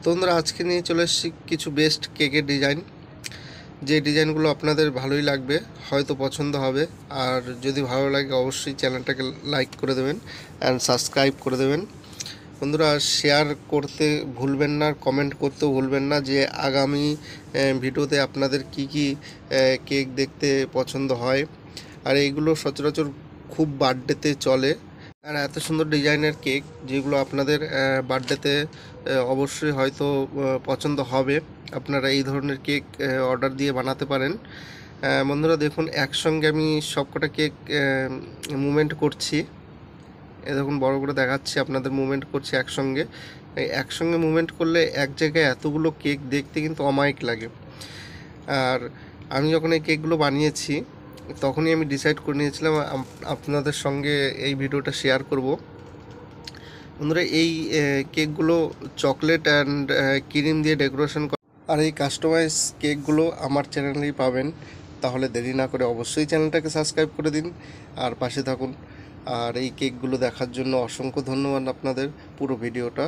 তো বন্ধুরা আজকে নিয়ে চলে এসেছি কিছু বেস্ট কেকের ডিজাইন, যে ডিজাইনগুলো আপনাদের ভালোই লাগবে, হয়তো পছন্দ হবে। আর যদি ভালো লাগে অবশ্যই চ্যানেলটাকে লাইক করে দেবেন অ্যান্ড সাবস্ক্রাইব করে দেবেন। বন্ধুরা শেয়ার করতে ভুলবেন না, কমেন্ট করতেও ভুলবেন না যে আগামী ভিডিওতে আপনাদের কি কি কেক দেখতে পছন্দ হয়। আর এইগুলো সচরাচর খুব বার্থডেতে চলে। আর এত সুন্দর ডিজাইনের কেক যেগুলো আপনাদের বার্থডেতে অবশ্যই হয়তো পছন্দ হবে। আপনারা এই ধরনের কেক অর্ডার দিয়ে বানাতে পারেন। বন্ধুরা দেখুন, একসঙ্গে আমি সবকটা কেক মুভমেন্ট করছি। দেখুন বড় করে দেখাচ্ছি আপনাদের, মুভমেন্ট করছি একসঙ্গে। একসঙ্গে মুভমেন্ট করলে এক জায়গায় এতগুলো কেক দেখতে কিন্তু অমায়িক লাগে। আর আমি যখন এই কেকগুলো বানিয়েছি তখনই আমি ডিসাইড করে নিয়েছিলাম আপনাদের সঙ্গে এই ভিডিওটা শেয়ার করব। বন্ধুরা এই কেকগুলো চকলেট অ্যান্ড ক্রিম দিয়ে ডেকোরেশন করা, আর এই কাস্টমাইজ কেকগুলো আমার চ্যানেলেই পাবেন। তাহলে দেরি না করে অবশ্যই চ্যানেলটাকে সাবস্ক্রাইব করে দিন আর পাশে থাকুন। আর এই কেকগুলো দেখার জন্য অসংখ্য ধন্যবাদ আপনাদের। পুরো ভিডিওটা